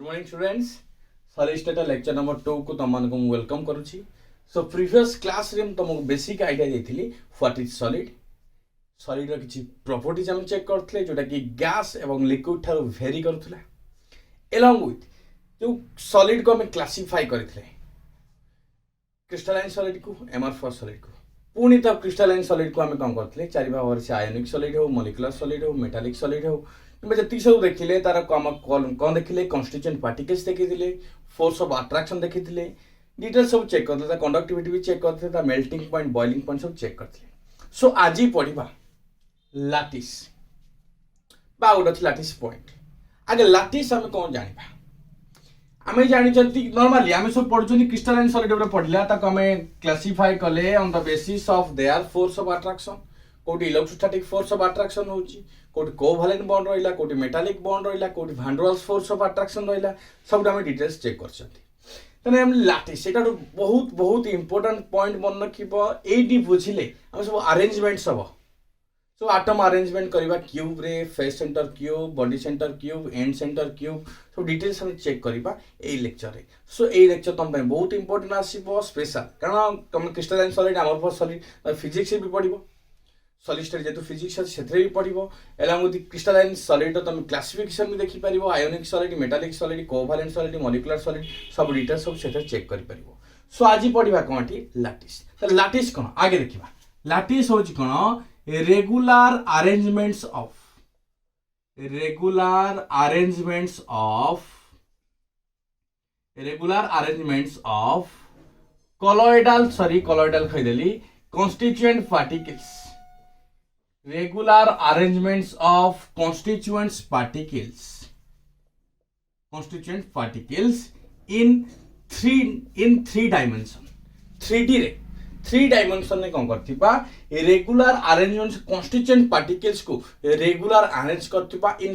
Morning students solid state lecture number 2 को तुम मानक वेलकम करुच्ची। सो प्रीवियस क्लास रे तुमको बेसिक आइडिया देती व्हाट इज सॉलिड सॉलिड रो किछि प्रॉपर्टीज हम चेक करथले जोटा कि गैस एवं लिक्विड थारो वेरी करथला एलोंग विथ जो सॉलिड को हम क्लासिफाई करथले क्रिस्टलाइन सॉलिड को एमरफस सॉलिड को पुणी तो क्रिस्टलाइन सॉलिड को हम कौन करथले चारि भाग से आयोनिक सॉलिड हो मॉलिक्यूलर सॉलिड हो मेटालिक सॉलिड हो जी सब देखिले तार कौन देखिले कन्स्टिट्यूएंट पार्टिकल्स देखी फोर्स ऑफ अट्रैक्शन देखी डिटेल्स सब चेक करते कंडक्टिविटी भी चेक करते मेल्टिंग पॉइंट बॉइलिंग पॉइंट सब चेक करते। सो आज पढ़ा लाटिस गोटे लाटिस पॉइंट आगे लाटिस आम कौन जाना आम जानते नॉर्मली आम सब पढ़ुं क्रिस्टलाइन सॉलिड पढ़ला आम क्लासिफाई कले on the basis of their force of attraction कोटी इलेक्ट्रोस्टैटिक फोर्स ऑफ अट्रैक्शन होची कोटी कोवैलेंट बॉन्ड रहिला कोटी मेटालिक बॉन्ड रहिला कोटी van der Waals force of attraction रहिला सब आम डिटेल्स चेक करछंती तने हम लाटिस एटा बहुत बहुत इंपोर्टेंट पॉइंट मन रखिबो एडी बुझिले हम सब अरेंजमेंट्स हबो सो एटम अरेंजमेंट करबा क्यूब रे face centre cube body centre cube and centre cube सब डिटेल्स हम चेक करबा ए लेक्चर रे। सो ए लेक्चर तुम बहुत इंपोर्टेंट आसीबो स्पेशल कारण तुम crystalline solid amorphous solid physics भी पढ़िबो सॉलिड स्टेट जेतु फिजिक्स से भी पढ़ो एलॉन्ग विथ क्रिस्टलाइन सॉलिड तुम क्लासिफिकेशन भी देखि पारिबो ionic solid metallic solid covalent solid molecular solid सब डिटेल्स सब से चेक करि पारिबो। सो आज पढ़िबा कोनटी लाटिस तो लाटिस कोन आगे देखिबा लाटिस होची कोन रेगुलर अरेंजमेंट्स ऑफ कॉलॉइडल खैदेली constituent particles regular arrangements of constituent particles in three dimension 3D रे 3 डायमेंशन ने कौन करथिबा रेगुलर अरेंजमेंट constituent particles को रेगुलर अरेंज करथिबा इन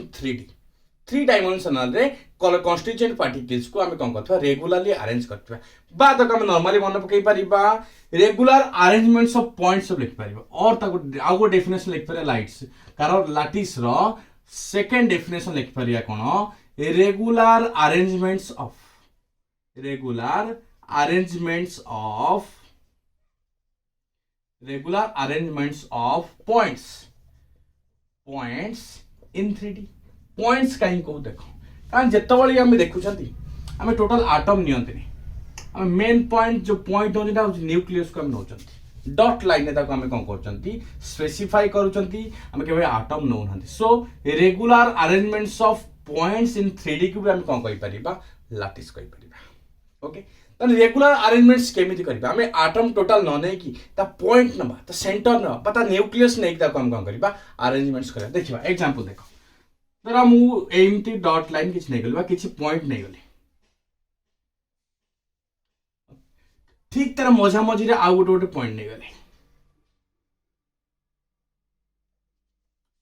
3 डायमेंशनल रे constituent particles को हम कौन करथिबा रेगुलरली अरेंज करथिबा बा तक हम नॉर्मली मन पकई परिबा रेगुलर अरेंजमेंट्स ऑफ पॉइंट्स सब लिख परिबा और तक आगो डेफिनेशन लिख परिबा लाइट्स कारण लाटिस रो सेकंड डेफिनेशन लिख परिबा कोन regular arrangements of points in 3D points कहीं को देखो कारण जितेबाला आम देखुंत आम टोटाल आटम नियंती आम मेन पॉइंट जो पॉइंट हो न्यूक्लियस को नौ डॉट लाइन आम कौन कर स्पेसिफाई करें आटम नौ। So regular arrangements of points in 3D को भी आम कौन कह लाटिस कह ओके रेगुलर अरेंजमेंट्स केमिति करबा हमें आटम टोटल न नै कि ता पॉइंट नबा ता सेंटर न पता न्यूक्लियस नै कि हम कौन करबा अरेंजमेंट्स करबा देखिबा एग्जांपल देखो तरा मु एमटी डॉट लाइन किछ नै गलबा किछ पॉइंट नै गले ठीक तरह मझा मझी रे आ गोटे पॉइंट नै गले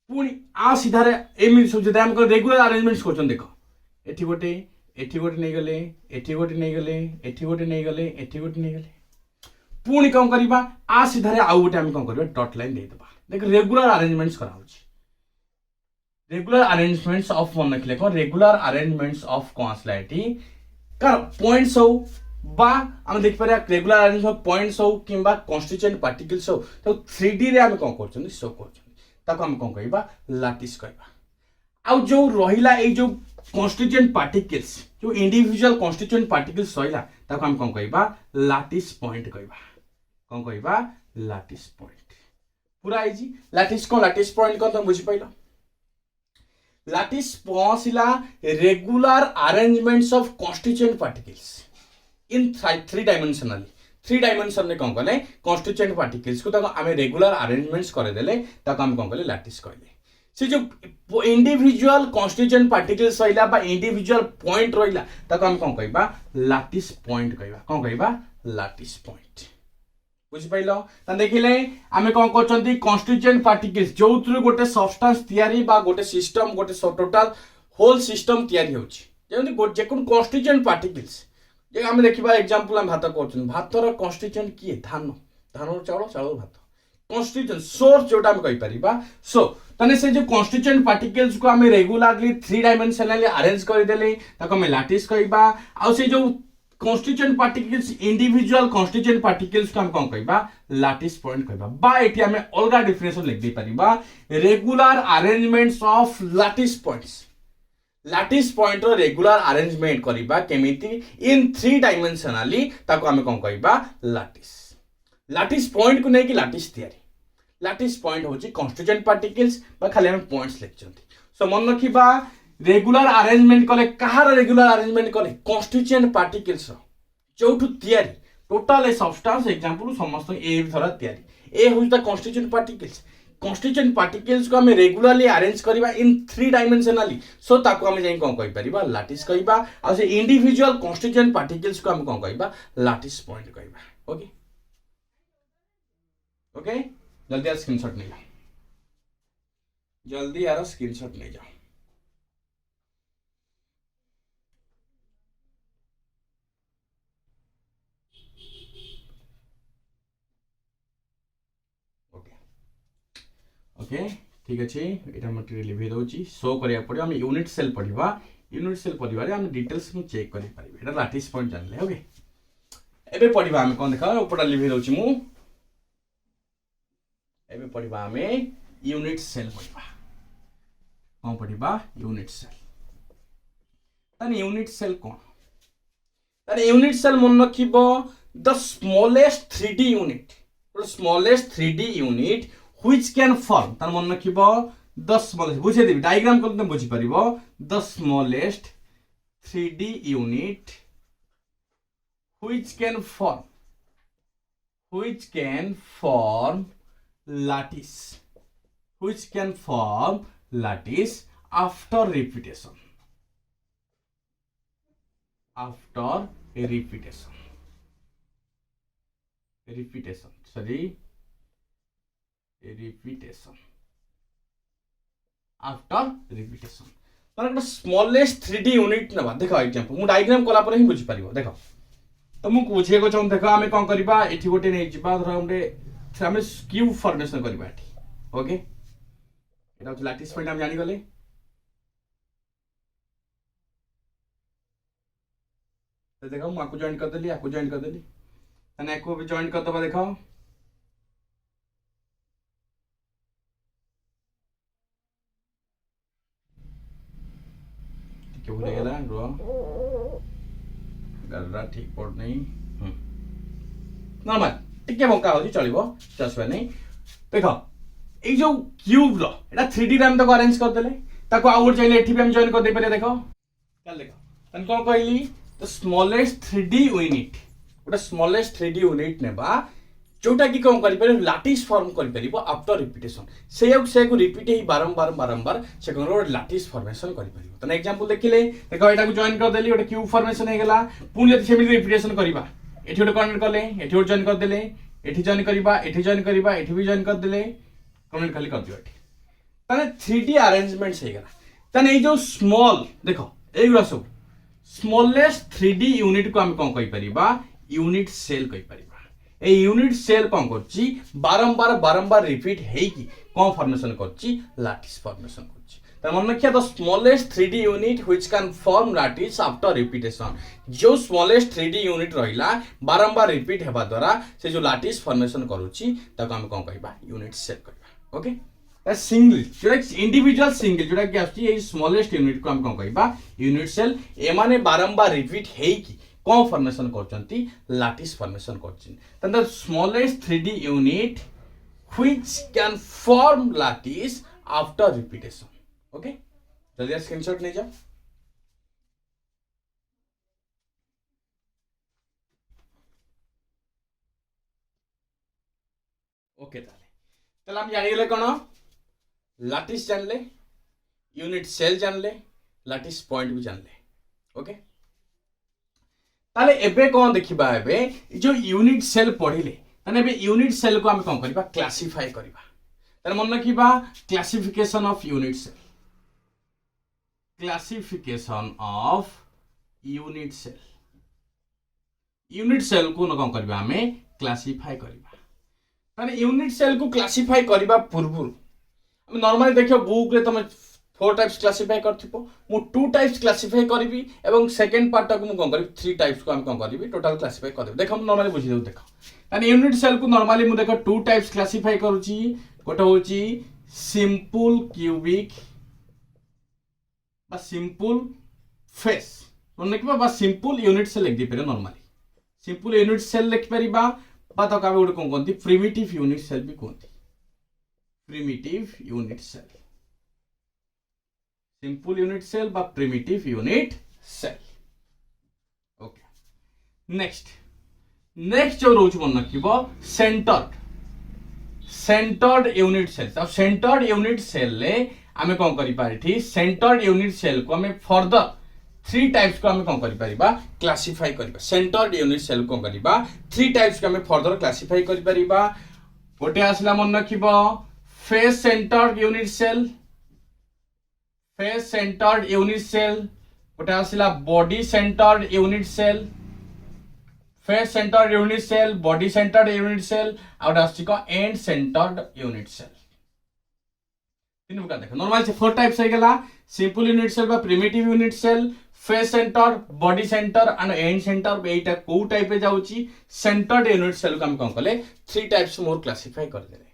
पुनी आ सीधा रे एमि सब जदे हम रेगुलर अरेंजमेंट्स करछन देखो एठी गोटे नहीं गले एठी गोटे नहीं गले एठी गोटे नहीं गले एठी गोटे नहीं गले पुणी कौन करबा आ सीधा रे आउ गोटे हम कौन करबा डॉट लाइन दे देबा देख रेगुलर अरेंजमेंट्स करा होची रेगुलर अरेंजमेंट्स ऑफ वन लिखले को रेगुलर अरेंजमेंट्स ऑफ कॉन्सलाइटी कर पॉइंट्स हो बा हम देख पारे रेगुलर अरेंजमेंट ऑफ पॉइंट्स हो किबा कॉन्स्टिट्यूएंट पार्टिकल्स हो तो 3D रे हम कौन करछन शो करछन ताको हम कौन कहबा लाटिस कहबा आउ जो रहिला ए जो constituent particles जो इंडिविजुअल constituent particles सहिला ताको हम कौन कहबा लाटिस पॉइंट कहबा लाटिस पॉइंट पूरा इजी लाटिस पॉइंट को तुम बुझि पाइलो लाटिस पहुंचला regular arrangements of constituent particles in 3 dimension ने कौन कले constituent particles को ताको हमें रेगुलर अरेंजमेंट्स करे देले ताको हम कौन कहले लाटिस कहले से जो इंडिविजुअल कॉन्स्टिट्यूएंट पार्टिकल्स रहिला बा इंडिविजुअल पॉइंट रहिला ताको हम कौन कहबा लाटिस पॉइंट कहबा कौन कहबा लाटिस पॉइंट बुझि पाइलो त देखिले हमें कौन करछंती कॉन्स्टिट्यूएंट पार्टिकल्स जो थ्रू गोटे सब्सटेंस तयारी बा गोटे सिस्टम गोटे टोटल होल सिस्टम तयारी होची जेमति जेकोन कॉन्स्टिट्यूएंट पार्टिकल्स जे हम देखिबा एग्जांपल हम भात करछन भातर कॉन्स्टिट्यूएंट की धान चावल भात कॉन्स्टिट्यूएंट सोर्स जोटा हम कहि परिबा सो तने से जो कॉन्स्टिट्यूएंट पार्टिकल्स को हमें रेगुलरली 3 डायमेंशनली अरेंज कर देले ताको हमें लैटिस कहबा आ से जो constituent particles individual constituent particles को हम कोन कहबा लैटिस पॉइंट कहबा बा एठी हमें अलगा डिफरेंशियल लिख दे परिबा regular arrangements of lattice points lattice point रो रेगुलर अरेंजमेंट करिबा केमिति इन 3 डायमेंशनली ताको हमें कोन कहबा लैटिस लैटिस पॉइंट को नै कि लैटिस थियरी लैटिस पॉइंट होची कॉन्स्टिट्यूएंट पार्टिकल्स बा खाली हम पॉइंट्स लिखचंती सो मन रखिबा रेगुलर अरेंजमेंट कले कहार रेगुलर अरेंजमेंट कले कॉन्स्टिट्यूएंट पार्टिकल्स जोठु थियरी टोटल ए सब्सटेंस एग्जांपल समस्त ए थरा थियरी ए होज द कॉन्स्टिट्यूएंट पार्टिकल्स को हमें रेगुलरली अरेंज करबा इन 3 डायमेंशनली सो ताको हमें जाई कोन कहि परिबा लैटिस कहबा आ से इंडिविजुअल कॉन्स्टिट्यूएंट पार्टिकल्स को हम कोन कहबा लैटिस पॉइंट कहबा ओके ओके जल्दी यार स्क्रीनशॉट ले जाओ जल्दी यार स्क्रीनशॉट ले जाओ ओके ओके ठीक अच्छे एटा मटे लिखि दउची शो करिया पड़ियो हम यूनिट सेल पढ़िबा रे हम डिटेल्स को चेक करि परिबे एटा लैटिस पॉइंट जानले ओके एबे पढ़िबा हम कोन देखा ऊपर लिखि दउची मु एबे पढ़िबा हमें यूनिट सेल पढ़िबा कौन पढ़िबा यूनिट सेल तने यूनिट सेल कौन तने यूनिट सेल मन रखिबो the smallest 3D unit smallest 3D unit which can form तने मन रखिबो द स्मॉलेस्ट बुझे देबी डायग्राम करते बुझी परिबो the smallest 3D unit which can form lattice which can form lattice after repetition माने स्मॉलेस्ट 3D यूनिट नबा देखो एग्जांपल मु डायग्राम कोला पर ही बुझी परिबो देखो तो मु बुझे को चाहूं देखो हमें कोन करबा एठी गोटे नै जिबा धर हमरे हमें क्यूब फॉर्मेशन करबा एठी ओके एटा लैटिस पॉइंट हम जानि गले तो देखो मु आकु जॉइन कर देली तने एको भी जॉइन कर दबा देखो ठीक हो गेला रो गलरा ठीक पड़ नहीं नॉर्मल टिके बंका होची चलिबो चसबे नै देखो ए जो क्यूब रो एटा 3D रे हम तो अरेंज कर देले ताको आउट चाइले एठी भी हम जॉइन कर दे पारे देखो चल देखो तन कोन कहली द स्मॉलेस्ट 3D यूनिट ओटा स्मॉलेस्ट 3D यूनिट नेबा जोटा की कोन करि पारे लैटिस फॉर्म करि परिबो आफ्टर रिपीटेशन से को रिपीट ही बारंबार से कोन लैटिस फॉर्मेशन करि परिबो तने एग्जांपल देखिले देखो एटा को जॉइन कर देली ओटा क्यूब फॉर्मेशन हे गेला पुनी जति सेमि रिपीटेशन करबा एठी ओटे कनेक्ट करले एठी ओटे जॉइन कर देले एठी जॉइन करबा एठी जॉइन करबा एठी भी जॉइन कर देले कनेक्ट खाली कर दियो एठी तने 3D अरेंजमेंट हे गेला तने ए जो स्मॉल देखो एगुरा सब स्मॉलेस्ट 3D यूनिट को हम कोन कहि परिबा यूनिट सेल कहि परिबा ए यूनिट सेल कोन करची बारंबार रिपीट हेई की कोन फॉर्मेशन करची लैटिस फॉर्मेशन करची तर मन रखिया the smallest 3D unit which can form lattice after repetition जो स्मॉलेस्ट 3D यूनिट रहिला बारंबार रिपीट हेबा द्वारा से जो लैटिस फॉर्मेशन करूची ताको हम कोन कहबा यूनिट सेल कहबा ओके ता सिंगल जोटा इंडिविजुअल सिंगल जोटा कि आछि ए स्मॉलेस्ट यूनिट को हम कोन कहबा यूनिट सेल ए माने बारंबार रिपीट हेई की कोन फॉर्मेशन करचंती लैटिस फॉर्मेशन करचिन त the smallest 3D unit which can form lattice after repetition okay जल्दी स्क्रीनशॉट ले जा ओके ताले हम जानि गेले कोन लैटिस जानले यूनिट सेल जानले लैटिस पॉइंट भी जानले ओके ताले एबे कोन देखिबा एबे जो यूनिट सेल पढिले तने एबे यूनिट सेल को हम कोन करबा क्लासिफाई करबा तने मन रखिबा classification of unit cell classification of unit cell को न कोन करबा हमें क्लासिफाई करबा तने यूनिट सेल को क्लासिफाई करबा पूर्व नॉर्मली देखियो बुक रे तुम 4 टाइप्स क्लासिफाई करथिबो मु 2 टाइप्स क्लासिफाई करबी एवं सेकंड पार्ट को मु कोन करबी 3 टाइप्स को हम कोन करबी टोटल क्लासिफाई करबी देखो नॉर्मली बुझी देउ देखो यानी यूनिट सेल को नॉर्मली मु देखो 2 टाइप्स क्लासिफाई करूची गोटे होची सिंपल क्यूबिक बा सिंपल फेस मन लिखबा बा सिंपल यूनिट सेल लिख दी पेरे नॉर्मली सिंपल यूनिट सेल लिख परिबा बा तो काबे गोटे कोन कोनती प्रिमिटिव यूनिट सेल भी कोनती primitive unit cell simple unit cell বা primitive unit cell okay next जो रोज मन रखिबो centered unit cells अब centered unit cell ले आमे कोन करि पारिठी centered unit cell को आमे further 3 टाइप्स को आमे कोन करि परिबा क्लासिफाई करिबा centered unit cell को करिबा 3 टाइप्स को आमे फर्दर क्लासिफाई करि परिबा गोटे आसला मन रखिबो फेस सेंटर्ड यूनिट सेल गोटे आसला body centred unit cell face centred unit cell body centred unit cell आउट आसिको एंड सेंटर्ड यूनिट सेल तीन प्रकार देखो नॉर्मल से 4 टाइप्स है गेला सिंपल यूनिट सेल बा primitive unit cell face centre body centre and end centre एटा को टाइप रे जाउची सेंटर्ड यूनिट सेल को हम कोन कले 3 टाइप्स मोर क्लासिफाई कर देले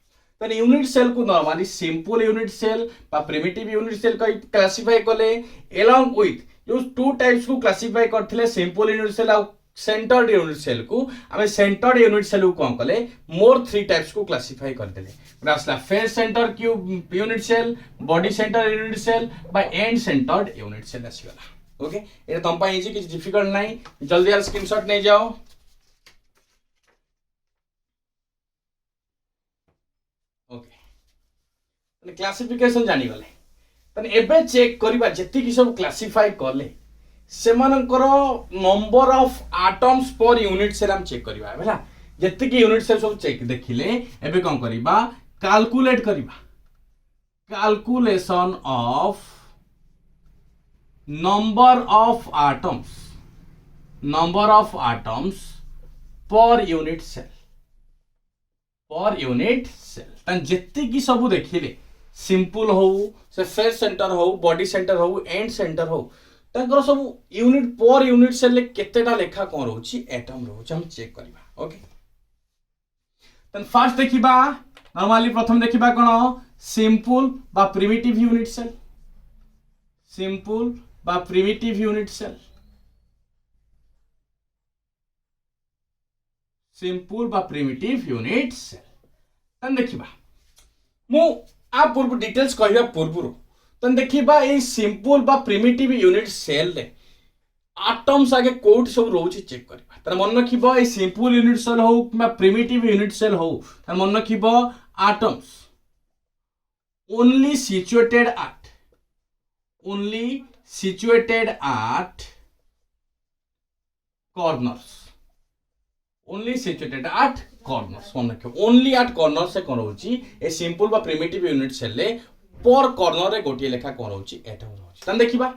तने यूनिट सेल को नॉर्मली सिंपल यूनिट सेल बा प्रिमिटिव यूनिट सेल को क्लासिफाई कले अलोंग विथ जो 2 टाइप्स को क्लासिफाई करथिले सिंपल यूनिट सेल आ सेंटर्ड यूनिट सेल को हमें सेंटर्ड यूनिट सेल को कोन कले मोर 3 टाइप्स को क्लासिफाई कर देले रासला face centre cube unit cell body centre unit cell बा एंड सेंटर्ड यूनिट सेल आसीगला ओके ये तुम पाई इजी किछ डिफिकल्ट नाही जल्दी आ स्क्रीनशॉट नै जाओ क्लासिफिकेशन जानी गले तने एबे चेक करबा जति कि सब क्लासिफाई करले सेमानकर number of atoms per unit cell हम चेक करबा हैला जति कि यूनिट सेल सब चेक देखिले एबे कोन करबा कैलकुलेट करबा calculation of number of atoms per unit cell तन जति कि सब देखिले सिंपल हो से फेस सेंटर हो बॉडी सेंटर हो एंड सेंटर हो तंकर सब यूनिट पर यूनिट सेल केतेटा लेखा कोन रहउची एटम रहउची हम चेक करबा ओके तन फर्स्ट देखिबा नॉर्मली प्रथम देखिबा कोन सिंपल बा प्रिमिटिव यूनिट सेल सिंपल बा प्रिमिटिव यूनिट सेल सिंपल बा प्रिमिटिव यूनिट सेल तन देखिबा मु आ पूर्व डिटेल्स कहबा पूर्व तन देखिबा ए सिंपल बा प्रिमिटिव यूनिट सेल रे एटम्स आगे कोड सब रहउची चेक करबा तर मन रखिबो ए सिंपल यूनिट सेल हो किबा प्रिमिटिव यूनिट सेल हो तर मन रखिबो atoms only situated at corners only situated at corners मन रखियो ओनली एट कॉर्नर से कोन होची ए सिंपल बा प्रिमिटिव यूनिट सेल ले पर कॉर्नर रे गोटी लेखा कोन होची एटा होची तन देखिबा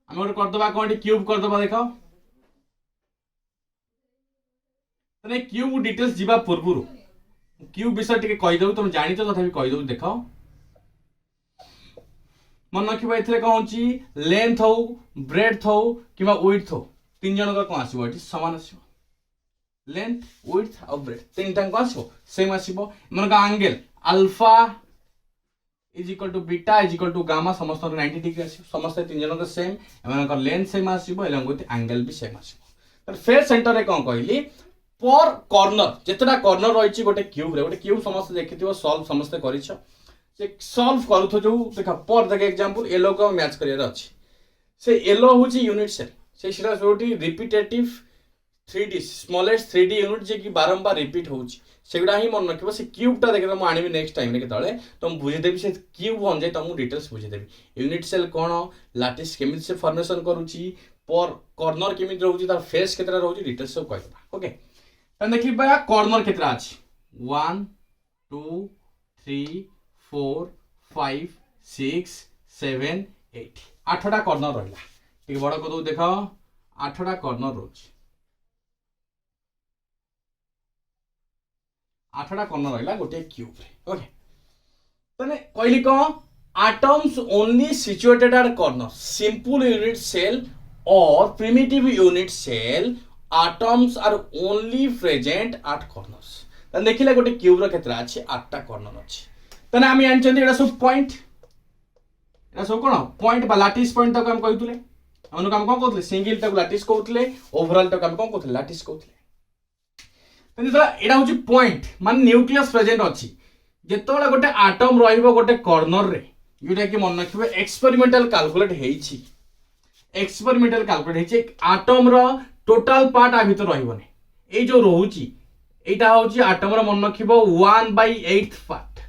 हम ओर कर दबा कोन क्यूब कर दबा देखो तने क्यूब डिटेल्स जिबा पूर्वरु क्यूब विषय टिके कहि दउ तुम जानि तो तथापि कहि दउ देखो मन रखिबा एथरे कोन होची लेंथ हो ब्रेडथ हो किबा विड्थ हो तीन जन का कोन आसीबो एटी समान आसीबो लेंथ विड्थ और ब्रेथ तीन टाइम को आसो सेम आसीबो मन का angle alpha is equal to beta is equal to gamma समस्त 90 डिग्री आसीबो समस्त तीन जन का सेम एमन का लेंथ सेम आसीबो एलंग विथ एंगल भी सेम आसीबो तर फेस सेंटर रे कोन कहली पर कॉर्नर जेतरा कॉर्नर रहिछि गोटे क्यूब समस्त देखिथिबो सॉल्व समस्त करिछो से सॉल्व करूथो जो देखा पर देख एग्जांपल येलो को मैच करियर अछि से येलो होछि यूनिट सेल से सिरा सोटी repetitive 3D smallest 3D unit जे कि बारंबार रिपीट होउची सेगुडा ही मन रखिबो से क्यूब टा देखा म आनिबी नेक्स्ट टाइम रे केतळे तुम बुझी देबी से क्यूब हन जे तुम डिटेल्स बुझी देबी यूनिट सेल कोन लैटिस केमिति से फॉर्मेशन करूची पर कॉर्नर केमिति रहउची तार फेस केतरा रहउची डिटेल्स सब कहबा ओके तन देखिबा कॉर्नर केतरा अछि 1 2 3 4 5 6 7 8 आठटा कॉर्नर रहला ठीक बड़ को दो देखो आठटा कॉर्नर रहउची आठटा कॉर्नर रहा गोटे क्यूब रे ओके तने कहली कौन atoms only situated at corner simple unit cell or primitive unit cell atoms are only present at corners तने देखिले गोटे क्यूब रो केतरा अछि 8टा कॉर्नर अछि तने हम जानचंदी एटा सब पॉइंट एटा सब कोन पॉइंट बा लैटिस पॉइंट तक हम कहतुले हम कोन कहतुले सिंगल तक लैटिस कहतुले ओवरऑल तक हम कोन कहतुले लैटिस कहतुले तने तो एटा होची पॉइंट मान न्यूक्लियस प्रेजेंट अछि जेतोला गोटे आटम रहिबो गोटे कॉर्नर रे जोटा कि मन रखिबे एक्सपेरिमेंटल कैलकुलेट हेछि आटम रो टोटल पार्ट आ भीतर रहिबोनी ए जो रहउची एटा होची आटम रो मन रखिबो 1/8 पार्ट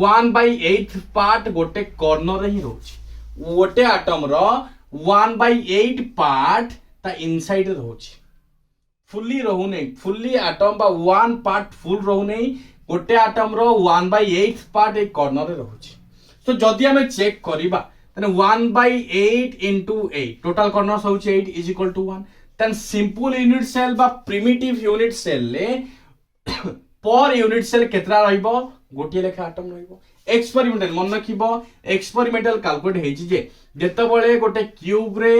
1/8 पार्ट गोटे कॉर्नर रे ही रहउची गोटे आटम रो 1/8 पार्ट ता इनसाइड रहउची फुल्ली रहउने फुल्ली आटम बा 1 पार्ट फुल रहउने गोटे आटम रो 1/8 पार्ट ए कॉर्नर रे रहउची तो जदि हमें चेक करिबा तने 1/8 into 8 टोटल कॉर्नर्स होची 8 is equal to 1 then simple unit cell बा primitive unit cell ले पर यूनिट सेल केतरा रहिबो गोटे लेखा आटम रहिबो एक्सपेरिमेंटल मन रखिबो एक्सपेरिमेंटल कैलकुलेट हेची जे जेतबळे गोटे क्यूब रे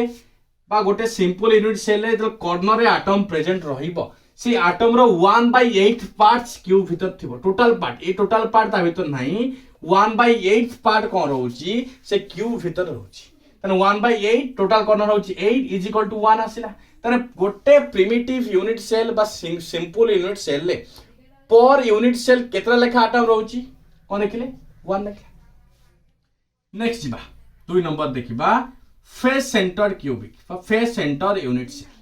बा गोटे सिंपल यूनिट सेल रे जो कॉर्नर रे आटम प्रेजेंट रहिबो से आटम रो 1/8 पार्ट्स क्यूब भीतर थिबो टोटल पार्ट ए टोटल पार्ट ता भीतर नाही 1/8 पार्ट कौन रोची से क्यूब भीतर रोची तने 1/8 टोटल कॉर्नर होची 8 इज इक्वल टू 1 आसिला तने गोटे प्रिमिटिव यूनिट सेल बा सिंपल यूनिट सेल ले पर यूनिट सेल केतरा लेखा आटम रोची कोन देखिले 1 लेखा नेक्स्ट जिबा 2 नंबर देखिबा face centred cubic face centre unit cell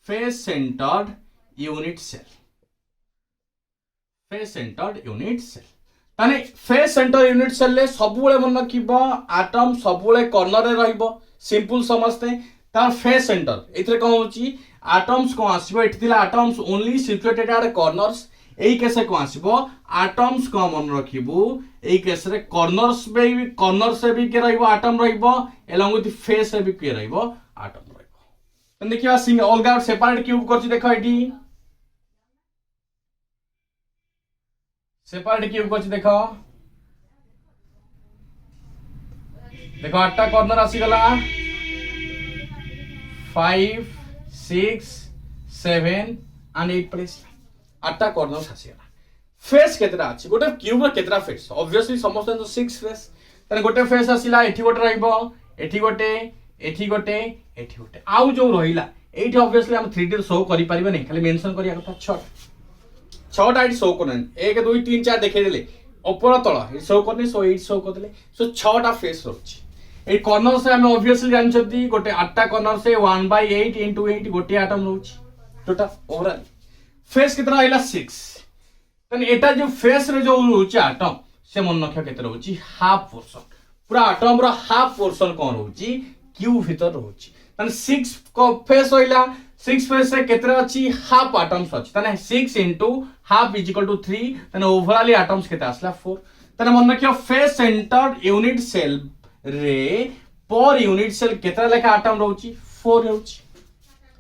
face centred unit cell face centred unit cell ताने फेस सेंटर यूनिट सेल ले सबुले मन रखिबो आटम सबुले कॉर्नर रे रहिबो सिंपल समझते तार फेस सेंटर एथरे कोन होची आटम्स को आसीबो एथिला atoms only situated at corners एई केसे को आसीबो आटम्स को मन रखिबो एई केसे रे कॉर्नर्स बे कॉर्नर से भी के रहिबो आटम रहिबो एलोंग विथ फेस से भी के रहिबो आटम रहिबो तने देखिबा सिंगल अलगा सेपरेट क्यूब करछि देखो एठी सेपरेट क्यूब करछि देखो देखो 8टा कॉर्नर आसी गला 5 6 7 एंड 8 प्लेस 8टा कॉर्नर आसी गला फेस केतरा अछि गोटे क्यूब रे केतरा फेस ऑब्वियसली समस्त तो 6 फेस तने गोटे फेस आसीला एठी गोटे रहइबो एठी गोटे एठी गोटे एठी गोटे आउ जो रहिला एठी ऑब्वियसली हम 3D शो करि परिबे नै खाली मेंशन करिया कथा 6टा एठी शो करन 1 2 3 4 देखे देले ऊपर तळ शो करने सो 8 शो कर देले सो 6टा फेस रहछि ए कॉर्नर से हम ऑब्वियसली जान छथि गोटे 8टा कॉर्नर से 1/8 into 8 गोटे आटम रहछि टोटल ओवरऑल फेस कितना आइला 6 तने एटा जो फेस रे जो रहछि आटम से मन रखिया केते रहछि हाफ पोर्शन पूरा आटम रो हाफ पोर्शन कोन रहछि क्यूब भीतर रहछि तने 6 को फेस होइला 6 फेस से केते अछि हाफ एटम्स अछि तने 6 into half is equal to 3 तने ओवरऑल एटम्स केते आसला 4 तने मन रखियो फेस सेंटर्ड यूनिट सेल रे पर यूनिट सेल केते लेखा एटम रहउची 4 रहउची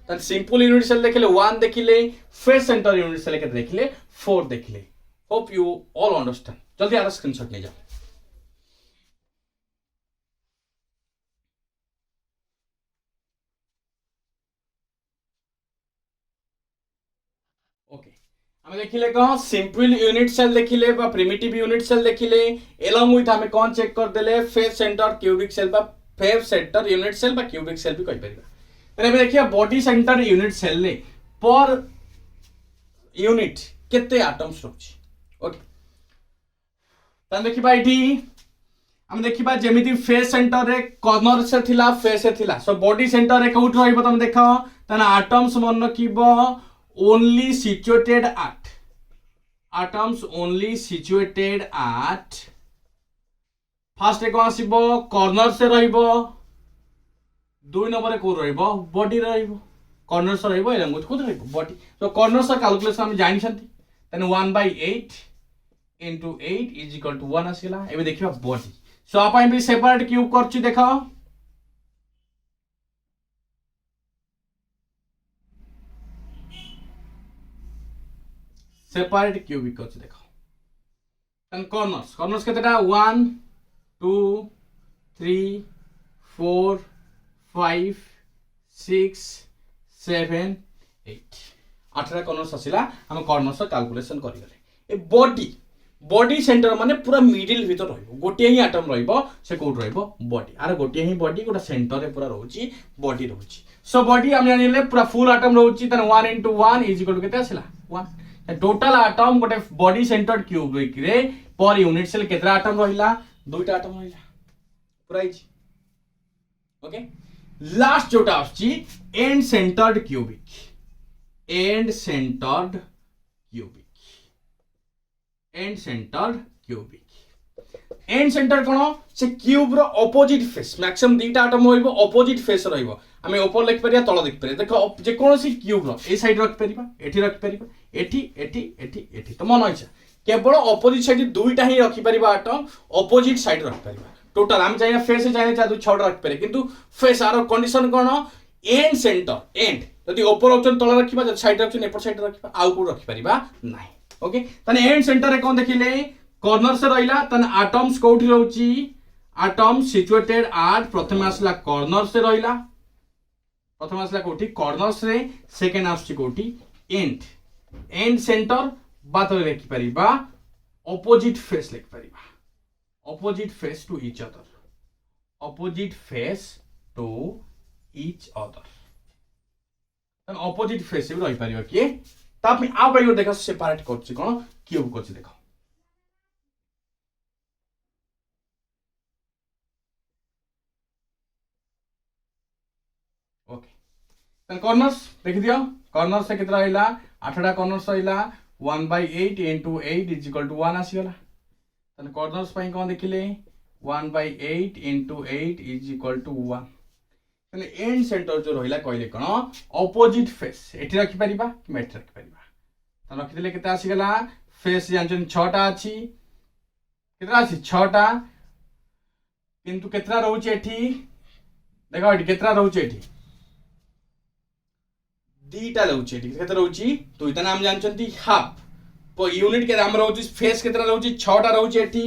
तने सिंपल यूनिट सेल देखिले 1 देखिले फेस सेंटर यूनिट सेल केते देखिले 4 देखिले होप यू ऑल अंडरस्टैंड जल्दी आर स्क्रीनशॉट ले जाओ ओके हम देखिले कह सिंपल यूनिट सेल देखिले बा प्रिमिटिव यूनिट सेल देखिले एलोंग विथ हमें कौन चेक कर देले फेस सेंटर क्यूबिक सेल बा फेस सेंटर यूनिट सेल बा क्यूबिक सेल भी कहि परिबा तने देखिए बॉडी सेंटर यूनिट सेल ले पर यूनिट केते एटम्स रखछि ओके तने देखिबा एठी हम देखिबा जेमिति फेस सेंटर रे कॉर्नर से थिला फेस से थिला सो बॉडी सेंटर रे कोउट रहइबो तने देखो तने एटम्स मन रखिबो only situated at atoms only situated at first एक आसीबो कॉर्नर से रहिबो 2 नंबर को रहिबो बॉडी रहिबो कॉर्नर से रहिबो एलंग को रहिबो बॉडी तो कॉर्नर से कैलकुलेशन हम जानि छथि तने 1/8 into 8 is equal to 1 आसिला एबे देखिबा बॉडी सो आपा भी सेपरेट क्यूब करछि देखो सेपरेट क्यूबिक करछि देखो कॉर्नर्स कॉर्नर्स केतेटा 1 2 3 4 5 6 7 8 8टा कॉर्नर्स आसिला हम कॉर्नर्स कैलकुलेशन करिगले। ए बॉडी सेंटर माने पूरा मिडिल भीतर रहइबो गोटे ही एटम रहइबो से कोड रहइबो बॉडी आर गोटे ही बॉडी गोटा सेंटर रे पूरा रहउची बॉडी रहउची। सो बॉडी हम जानिले पूरा फुल एटम रहउची तन 1 into 1 इज इक्वल टू केते आसिला 1। टोटल एटम गोटे बॉडी सेंटर्ड क्यूबिक रे पर यूनिट सेल केतरा एटम रहिला दुईटा एटम रहिला पूरा इजी। ओके लास्ट जोटा आछि end centred cubic end centred cubic end centred cubic end centre कोन से क्यूब रो ऑपोजिट फेस मैक्सिमम दीटा एटम होइबो ऑपोजिट फेस रहइबो आमे ऊपर लिख परिया तळ लिख परिया देखो जे कोनोसी क्यूब रो ए साइड रख परिबा एठी रख परिबा एठी एठी एठी एठी तो मन इच्छा केवल ऑपोजिट साइड दुईटा ही रखि परिबा एटम ऑपोजिट साइड रख परिबा टोटल हम चाहिए फेस चाहिए चाहे छटा रख पारे किंतु फेस आर कंडीशन कोन एंड सेंटर एंड यदि ऊपर ऑप्शन तळ रखिबा जदि साइड ऑप्शन एपर साइड रखिबा आउ को रखि परिबा नाही। ओके तने एंड सेंटर रे कोन देखिले कॉर्नर से रहिला तने एटम्स कोठी रहउची एटम सिचुएटेड एट प्रथम आसला कॉर्नर से रहिला प्रथम आसला कोठी कॉर्नर से सेकंड आसची कोठी एंड एंड सेंटर बात लिखि परिबा ऑपोजिट फेस लिखि परिबा opposite face to each other opposite face to each other then opposite face भी रही परियो कि ताप में आ बाइयो देखा सेपरेट करछि कोन क्यूब करछि देखो ओके then कॉर्नर्स देख दियो कॉर्नर से कितना रहिला 8टा कॉर्नर्स रहिला 1/8 into 8 is equal to 1 आसीगला तने कॉर्नर्स पई कोन देखिले 1/8 into 8 is equal to 1 तने एंड सेंटर जो रहिला कहले कोन ऑपोजिट फेस एठी रखि परिबा कि मेट रखि परिबा त रखि देले केते आसी गला फेस जानचन 6टा अछि केतरा अछि 6टा किंतु केतरा रहउची एठी देखो एठी केतरा रहउची एठी दीटा रहउची एठी केते रहउची तो इतना हम जानचंती हाफ यूनिट के हम रहउची फेस केतरा रहउची 6टा रहउची एठी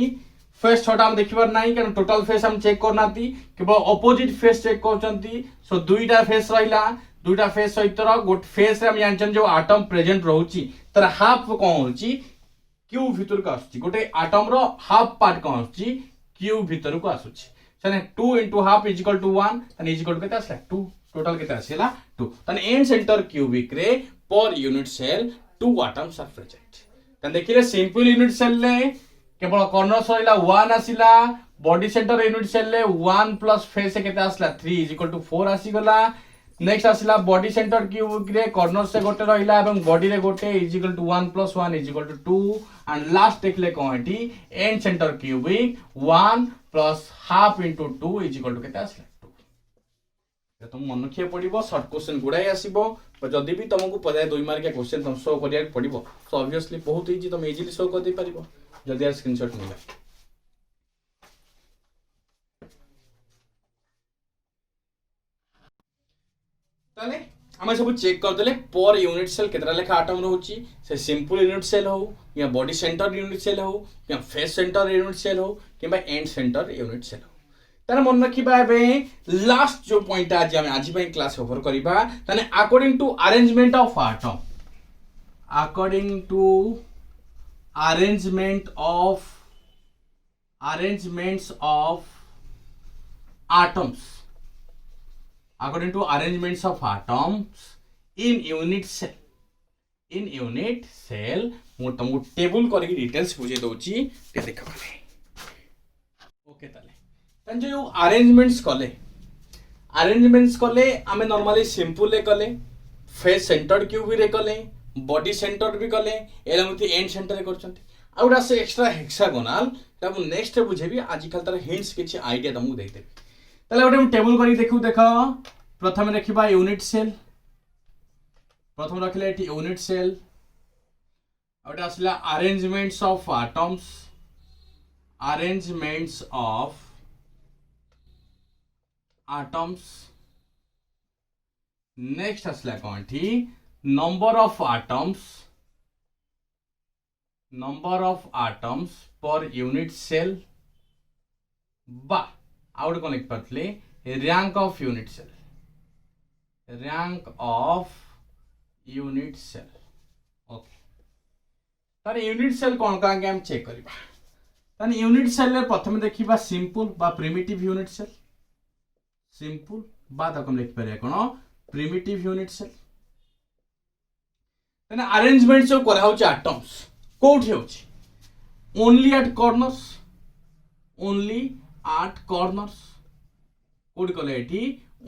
फेस 6टा हम देखिबार नाही कारण टोटल फेस हम चेक करनाती केवल ऑपोजिट फेस चेक करचंती सो दुईटा फेस रहिला दुईटा फेस सहित गोट फेस रे हम जानचन जो एटम प्रेजेंट रहउची तर हाफ कोन होची क्यूब भीतर को आसुची गोटे एटम रो हाफ पार्ट कोन आसुची क्यूब भीतर को आसुची सने 2 into half is equal to 1 तने is equal to केते आसला 2 टोटल केते आसीला 2 तने एंड सेंटर क्यूबिक रे पर unit cell 2 atoms are present तने देखिले सिंपल यूनिट सेल ले केवल कॉर्नर सहिला 1 आसीला बॉडी सेंटर यूनिट सेल ले 1 प्लस फेस केते आसला 3 is equal to 4 आसी गला नेक्स्ट आसीला बॉडी सेंटर क्यूबिक रे कॉर्नर से गोटे रहिला एवं बॉडी रे गोटे is equal to 1 plus 1 is equal to 2 and last देखले कोन एटी end centre cubic 1 plus half into 2 is equal to केते आसला 2 तुम मन रखिए पड़िबो शॉर्ट क्वेश्चन गुडाई आसीबो जदि भी तुमको पजाय 2 मार्क के क्वेश्चन तुम शो करिया पड़िबो सो ऑब्वियसली बहुत इजी तुम इजीली शो कर दे परिबो जदि यार स्क्रीनशॉट मिला ताले हम सब चेक कर देले पर यूनिट सेल केतरा लेखा एटम रहउची से सिंपल यूनिट सेल हो या बॉडी सेंटर यूनिट सेल हो या फेस सेंटर यूनिट सेल हो किबा एंड सेंटर यूनिट सेल हो तार मन रखिबा एबे लास्ट जो पॉइंट आज हम आज पई क्लास कवर करिबा ताने according to arrangement of atom according to arrangements of atoms according to arrangements of atoms in unit cell मु तुमको टेबल करके डिटेल्स बुझे दोची ते देखबा ओके ताले तन जो अरेंजमेंट्स कले आमे नॉर्मली सिंपल ले कले फेस सेंटर्ड क्यूब रे कले बॉडी सेंटर्ड भी कले एलमति एंड सेंटर रे करचंती आउडा से एक्स्ट्रा हेक्सागोनल तब नेक्स्ट बुझेबी आज कल तार हिंट्स किछि आईडिया तुमको दे देबी ताले ओटे टेबल करी देखु देखो प्रथम रखिबा यूनिट सेल प्रथम रखले एटी यूनिट सेल ओटे आसला अरेंजमेंट्स ऑफ atoms नेक्स्ट आसला कोन थी number of atoms number of atoms per unit cell बा आउट कौन लिख पारे rank of unit cell okay तार यूनिट सेल कौन कहीं हम चेक करवा यूनिट सेल प्रथम देखा सिंपल बा प्रिमिटिव यूनिट सेल सिंपल बा हम लिखिपर कौन प्रिमिटिव यूनिट सेल अरेंजमेंट सब कराऊँ एटम्स कौटी हो ओनली एट कॉर्नर्स कौटी कले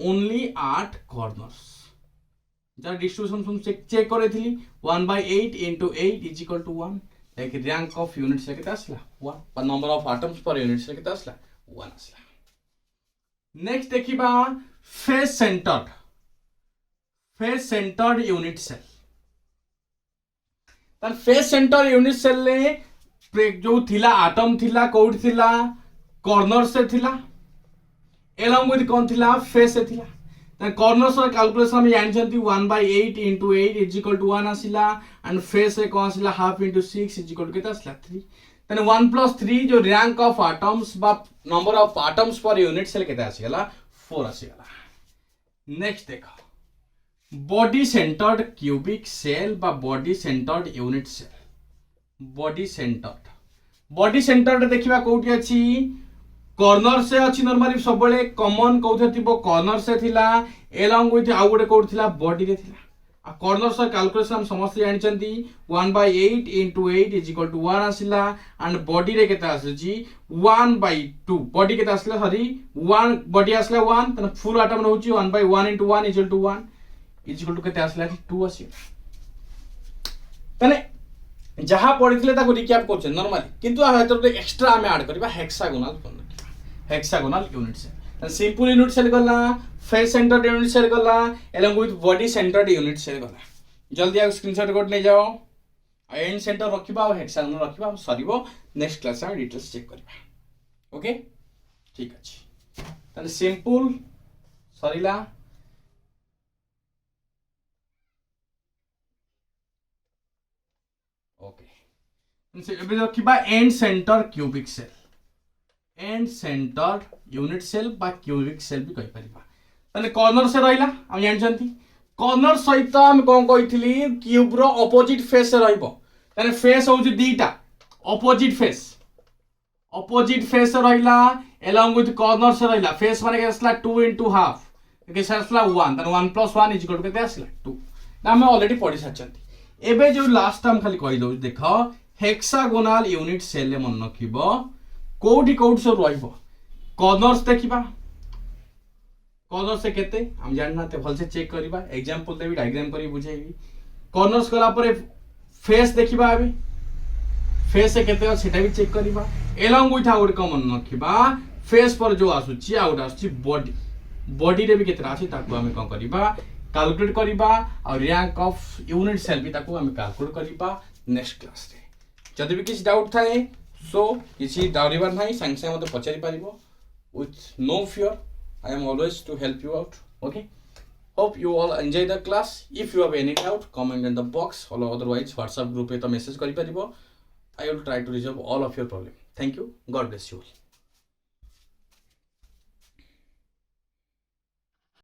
ओनली एट कॉर्नर्स जहाँ डिस्ट्रीब्यूशन चेक करी 1/8 into 8 is equal to 1 like rank of unit से कितना आसला 1 number of atoms per unit से कितना आसला 1 आसला नेक्स्ट देखिबा फेस सेंटर्ड यूनिट सेल तार फेस सेंटर यूनिट सेल ले जो थिला एटम थिला कोड थिला कॉर्नर से थिला एलोंग विथ कौन थिला फेस से थिला कॉर्नर्स कैलकुलेशन हम जानते 1/8 into 8 is equal to 1 आसिला एंड फेस से कौन आसिला half into 6 is equal to कितना आसिला 3 तने 1 + 3 जो रैंक ऑफ एटम्स बा number of atoms per unit cell कितना आसीगला 4 आसीगला नेक्स्ट देखो बॉडी सेंटर्ड क्यूबिक सेल बा body centred unit cell body centred देखिबा कोठी अछि कॉर्नर से अच्छी नॉर्मली सब बड़े कॉमन कौथे थिबो कॉर्नर से थिला एलोंग विथ आउ गोटे कोड थिला बॉडी रे थिला आ कॉर्नर से कैलकुलेशन हम समस्त जानचंती 1/8 into 8 is equal to 1 आसिला एंड बॉडी रे केता आसी 1/2 बॉडी केता आसला सॉरी 1 बॉडी आसला 1 तने full atom रहउची 1/1 into 1 is equal to 1 is equal to केता आसला 2 आसी तने जहां पढिथिले ताको रिकैप करछन नॉर्मली किंतु आ हेतर एक्स्ट्रा हम ऐड करबा hexagonal unit cell simple unit cell गला फेस सेंटर्ड यूनिट सेल गला along with body centred unit cell गला जल्दी आ स्क्रीनशॉट कोड ले जाओ एंड सेंटर रखिबा और हेक्सागोनल रखिबा सरीबो नेक्स्ट क्लास में डिटेल्स चेक करबा ओके ठीक अछि तने सिंपल सरीला ओके एबे रखिबा end centre cubic cell end centre unit cell बा क्यूबिक सेल भी कहि परिबा तने कॉर्नर से रहिला हम जानचंती कॉर्नर सहित हम कोन कहितली क्यूब रो ऑपोजिट फेस से रहइबो तने फेस होउची दीटा ऑपोजिट फेस से रहिला एलोंग विथ कॉर्नर से रहिला फेस माने के असला 2 into हाफ के असला 1 तने 1 + 1 is equal to केते असला 2 ना हम ऑलरेडी पढि साचंती एबे जो लास्ट टाइम खाली कहि दउ देखो हेक्सागोनल यूनिट सेल ले मन रखिबो कोडी सब रहिबो कॉर्नर्स देखिबा कॉर्नर से केते हम जानना ते भल से चेक करबा एग्जांपल देबी डायग्राम करी बुझाइबी कॉर्नर्स कला परे फेस देखिबा अबे फेस से केते सेटा भी चेक करबा एलोंग विथ आउट कॉमन रखिबा फेस पर जो आसुची आउट आसुची बॉडी रे भी केते आसी ताको हम कोन करबा कैलकुलेट करबा और रैंक ऑफ यूनिट सेल भी ताको हम कैलकुलेट करबा नेक्स्ट क्लास रे जदि भी किछ डाउट थाए सो किसी डाउरिबार नहीं संगे संगे मते पचारि पारिबो with no fear I am always to help you out okay hope you all enjoy the class if you have any doubt comment in the box और अदरवाइज व्हाट्सएप ग्रुप पे तो मेसेज करि पारिबो I will try to resolve all of your problem thank you God bless you